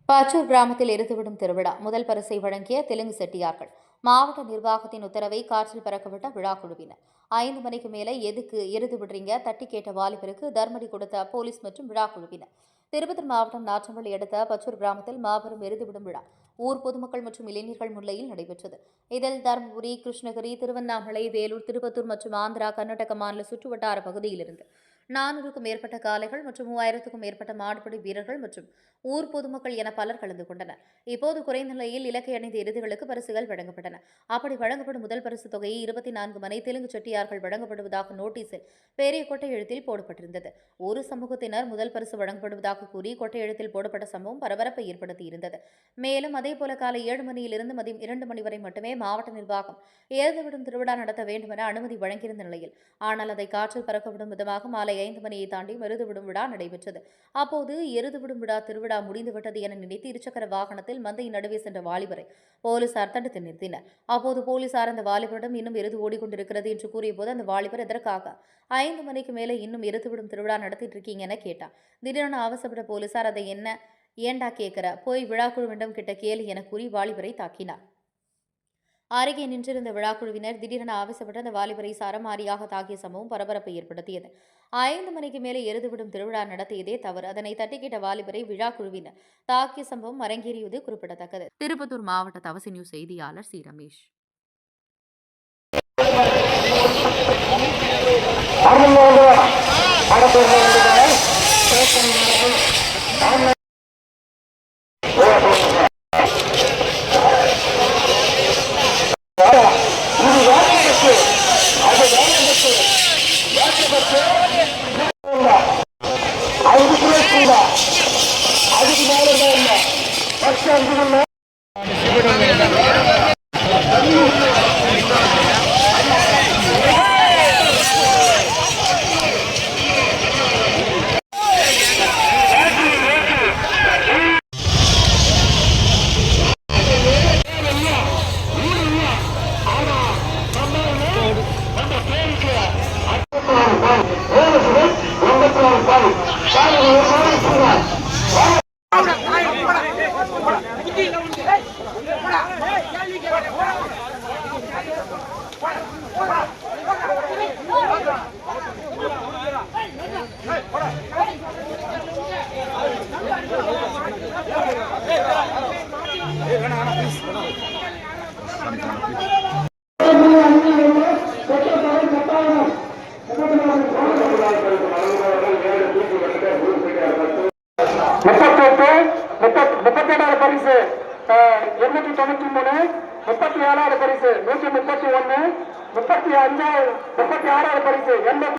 பாச்சூர் கிராமத்தில் எரிந்துவிடும் திருவிழா முதல் பரிசை வழங்கிய தெலுங்கு செட்டியார்கள். மாவட்ட நிர்வாகத்தின் உத்தரவை காற்றில் பறக்கவிட்ட விழா குழுவினர். 5 மணிக்கு மேலே எதுக்கு எருது விடுறீங்க தட்டி கேட்ட வாலிபருக்கு தர்மடி கொடுத்த போலீஸ் மற்றும் விழா குழுவினர். திருப்பத்தூர் மாவட்டம் நாற்றம்பள்ளி அடுத்த பச்சூர் கிராமத்தில் மாபெரும் எருதுவிடும் விழா ஊர் பொதுமக்கள் மற்றும் இளைஞர்கள் முன்னிலையில் நடைபெற்றது. இதில் தருமபுரி, கிருஷ்ணகிரி, திருவண்ணாமலை, வேலூர், திருப்பத்தூர் மற்றும் ஆந்திரா, கர்நாடக மாநில சுற்றுவட்டார பகுதியிலிருந்து 400க்கும் மேற்பட்ட காளைகள் மற்றும் 3000க்கும் மேற்பட்ட மாடுபிடி வீரர்கள் மற்றும் ஊர் பொதுமக்கள் என பலர் கலந்து கொண்டனர். இப்போது குறைந்த நிலையில் இலக்கை அணிந்த எருதுகளுக்கு பரிசுகள் வழங்கப்பட்டன. அப்படி வழங்கப்படும் முதல் பரிசு தொகையை 24 மனை தெலுங்கு செட்டியார்கள் வழங்கப்படுவதாக நோட்டீஸில் பெரிய கொட்டை எழுத்தில் போடப்பட்டிருந்தது. ஒரு சமூகத்தினர் முதல் பரிசு வழங்கப்படுவதாக கூறி கொட்டை எழுத்தில் போடப்பட்ட சம்பவம் பரபரப்பை ஏற்படுத்தியிருந்தது. மேலும் அதேபோல காலை 7 மணியிலிருந்து மதியம் 2 மணி வரை மட்டுமே மாவட்ட நிர்வாகம் எருதுவிடும் திருவிழா நடத்த வேண்டும் என அனுமதி வழங்கியிருந்த நிலையில், ஆனால் அதை காற்றில் பறக்கவிடும் விதமாக மாலை 5 மணியை தாண்டி எருதுவிடும் விழா நடைபெற்றது. அப்போது எருதுவிடும் விழா திருவிழா முடிந்துவிட்டது என நினைத்து இருசக்கர வாகனத்தில் மந்தையின் நடுவே சென்ற வாலிபரை போலீசார் தடுத்து நிறுத்தினர். அப்போது போலீசார் அந்த வாலிபரிடம் இன்னும் எருது ஓடிக்கொண்டிருக்கிறது என்று கூறியபோது அந்த வாலிபர் எதற்காக 5 மணிக்கு மேலே இன்னும் எருதுவிடும் திருவிழா நடத்திட்டு இருக்கீங்க என கேட்டார். திடீரென அவசரப்பட்ட போலீசார் அதை ஏண்டா கேட்கிற போய் விழாக்குழுவிடம் கிட்ட கேளு என கூறி வாலிபரை தாக்கினார். அருகே நின்றிருந்த விழாக்குழுவினர் திடீரென ஆவேசப்பட்டு அந்த வாலிபரை சரமாரியாக தாக்கிய சம்பவம் பரபரப்பை ஏற்படுத்தியது. 5 மணிக்கு மேலே எருதுவிடும் திருவிழா நடத்தியதே தவறு. அதனை தட்டிக்கிட்ட வாலிபரை விழாக்குழுவினர் தாக்கிய சம்பவம் அரங்கேறியது குறிப்பிடத்தக்கது. திருப்பத்தூர் மாவட்ட தவசி நியூஸ் செய்தியாளர் சி. ரமேஷ். பரிசு 893, 37வது பரிசு 131, 36வது பரிசு